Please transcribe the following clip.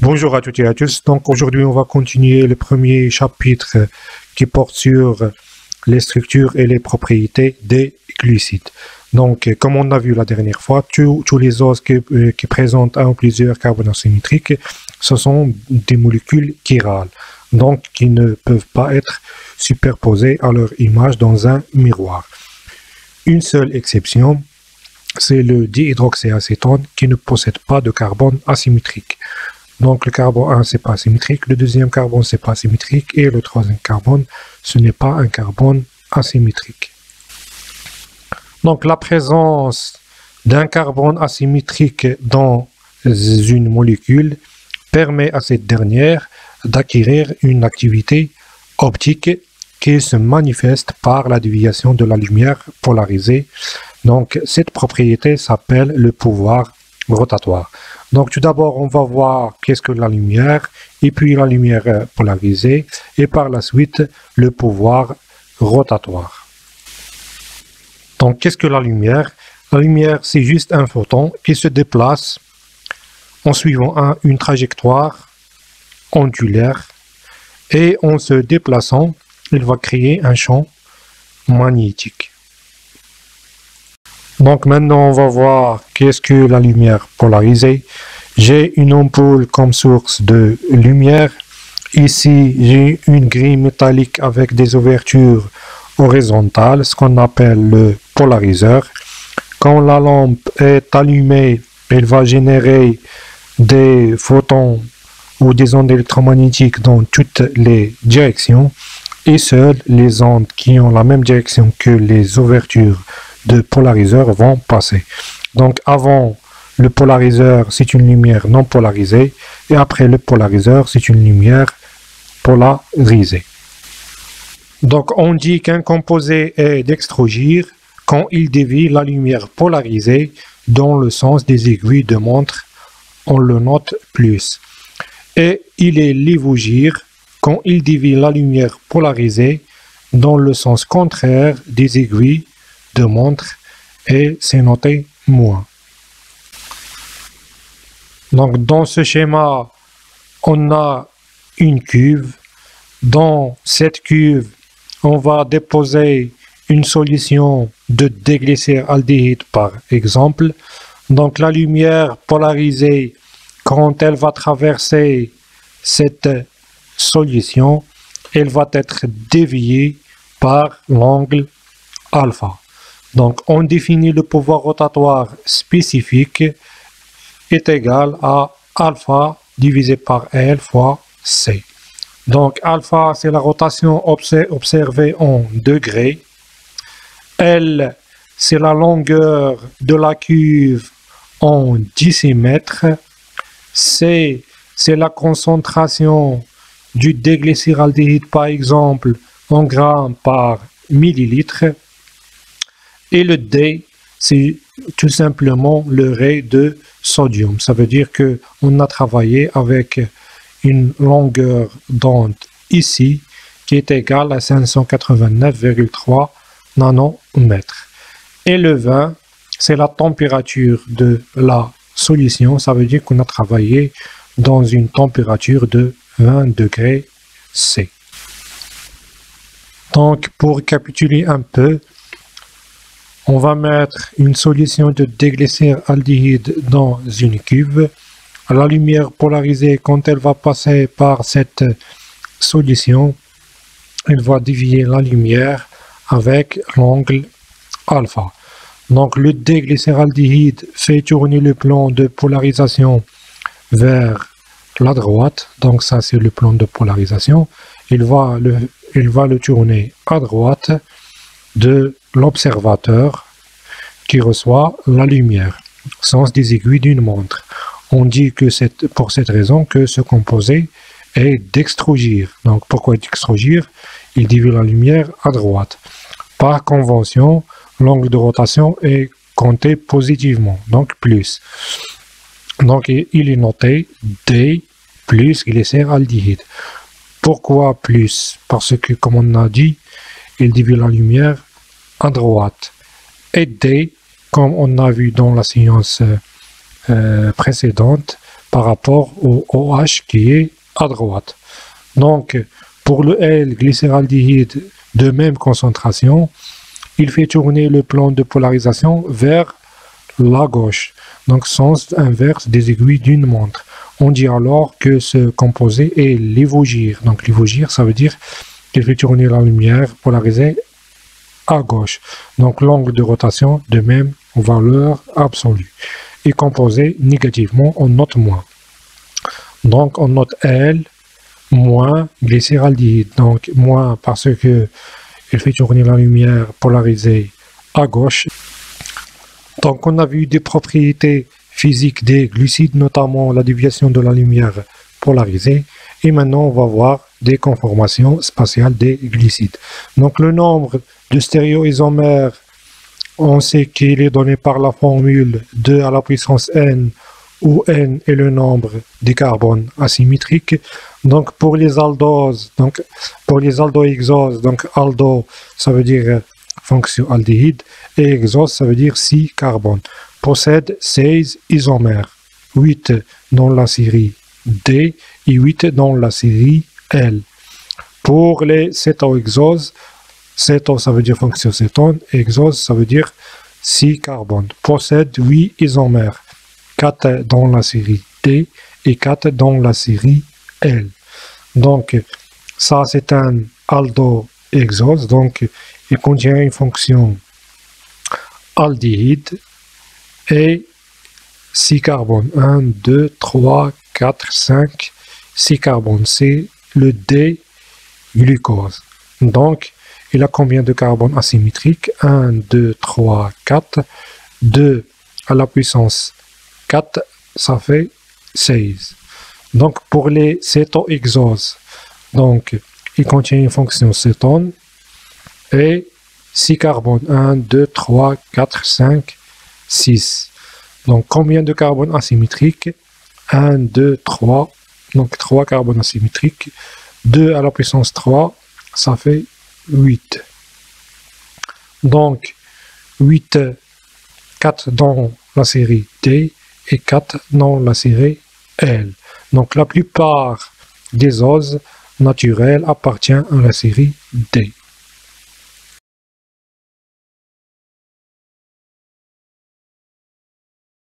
Bonjour à toutes et à tous. Donc aujourd'hui, on va continuer le premier chapitre qui porte sur les structures et les propriétés des glucides. Donc, comme on a vu la dernière fois, tous les os qui présentent un ou plusieurs carbones asymétriques, ce sont des molécules chirales, donc qui ne peuvent pas être superposées à leur image dans un miroir. Une seule exception, c'est le dihydroxyacétone qui ne possède pas de carbone asymétrique. Donc le carbone 1, c'est pas asymétrique, le deuxième carbone, c'est pas asymétrique, et le troisième carbone, ce n'est pas un carbone asymétrique. Donc la présence d'un carbone asymétrique dans une molécule permet à cette dernière d'acquérir une activité optique qui se manifeste par la déviation de la lumière polarisée. Donc cette propriété s'appelle le pouvoir rotatoire. Donc tout d'abord, on va voir qu'est-ce que la lumière, et puis la lumière polarisée, et par la suite, le pouvoir rotatoire. Donc qu'est-ce que la lumière? La lumière, c'est juste un photon qui se déplace en suivant une trajectoire ondulaire, et en se déplaçant, il va créer un champ magnétique. Donc maintenant, on va voir qu'est-ce que la lumière polarisée. J'ai une ampoule comme source de lumière. Ici, j'ai une grille métallique avec des ouvertures horizontales, ce qu'on appelle le polariseur. Quand la lampe est allumée, elle va générer des photons ou des ondes électromagnétiques dans toutes les directions. Et seules les ondes qui ont la même direction que les ouvertures de polariseur vont passer. Donc avant le polariseur, c'est une lumière non polarisée, et après le polariseur, c'est une lumière polarisée. Donc on dit qu'un composé est dextrogire quand il dévie la lumière polarisée dans le sens des aiguilles de montre, on le note plus. Et il est lévogire quand il dévie la lumière polarisée dans le sens contraire des aiguilles de montre, et c'est noté moins. Donc dans ce schéma, on a une cuve. Dans cette cuve, on va déposer une solution de déglycéraldéhyde par exemple. Donc la lumière polarisée, quand elle va traverser cette solution, elle va être déviée par l'angle alpha. Donc on définit le pouvoir rotatoire spécifique est égal à alpha divisé par L fois C. Donc alpha, c'est la rotation observée en degrés. L, c'est la longueur de la cuve en décimètres. C, c'est la concentration du déglycéraldéhyde par exemple en grammes par millilitre. Et le D, c'est tout simplement le ray de sodium. Ça veut dire qu'on a travaillé avec une longueur d'onde ici qui est égale à 589,3 nanomètres. Et le 20, c'est la température de la solution. Ça veut dire qu'on a travaillé dans une température de 20 degrés C. Donc pour récapituler un peu, on va mettre une solution de déglycéraldéhyde dans une cuve. La lumière polarisée, quand elle va passer par cette solution, elle va dévier la lumière avec l'angle alpha. Donc le déglycéraldéhyde fait tourner le plan de polarisation vers la droite. Donc ça, c'est le plan de polarisation. Il va le tourner à droite de l'observateur qui reçoit la lumière, sens des aiguilles d'une montre. On dit que c'est pour cette raison que ce composé est dextrogire. Donc pourquoi dextrogire? Il dévie la lumière à droite. Par convention, l'angle de rotation est compté positivement, donc plus. Donc il est noté D plus glycéraldéhyde. Pourquoi plus? Parce que, comme on a dit, il dévie la lumière à droite. Et D, comme on a vu dans la séance précédente, par rapport au OH qui est à droite. Donc, pour le L glycéraldéhyde de même concentration, il fait tourner le plan de polarisation vers la gauche, donc sens inverse des aiguilles d'une montre. On dit alors que ce composé est lévogire. Donc lévogire, ça veut dire qu'il fait tourner la lumière polarisée à gauche. Donc l'angle de rotation de même valeur absolue. Et composé négativement, on note moins. Donc on note L moins glycéraldéhyde. Donc moins parce que il fait tourner la lumière polarisée à gauche. Donc on a vu des propriétés physiques des glucides, notamment la déviation de la lumière polarisée. Et maintenant, on va voir des conformations spatiales des glucides. Donc le nombre de stéréoisomères, on sait qu'il est donné par la formule 2 à la puissance n, où n est le nombre des carbones asymétriques. Donc pour les aldoses, donc pour les aldohexoses, donc aldo ça veut dire fonction aldéhyde et exose ça veut dire 6 carbones, possède 16 isomères, 8 dans la série D et 8 dans la série L. Pour les cétohexoses, céto ça veut dire fonction cétone, exose ça veut dire 6 carbones, possède 8 isomères, 4 dans la série D et 4 dans la série L. Donc ça c'est un aldohexose, donc il contient une fonction aldéhyde et 6 carbones. 1, 2, 3, 4, 5, 6 carbones. C'est le D-glucose. Donc, il a combien de carbones asymétriques? 1, 2, 3, 4. 2 à la puissance 4, ça fait 16. Donc, pour les cétohexoses, donc, il contient une fonction cétone et 6 carbones. 1, 2, 3, 4, 5, 6. Donc, combien de carbones asymétriques? 1, 2, 3. Donc, 3 carbones asymétriques. 2 à la puissance 3, ça fait 8. Donc, 8, 4 dans la série D et 4 dans la série L. Donc, la plupart des oses naturelles appartiennent à la série D.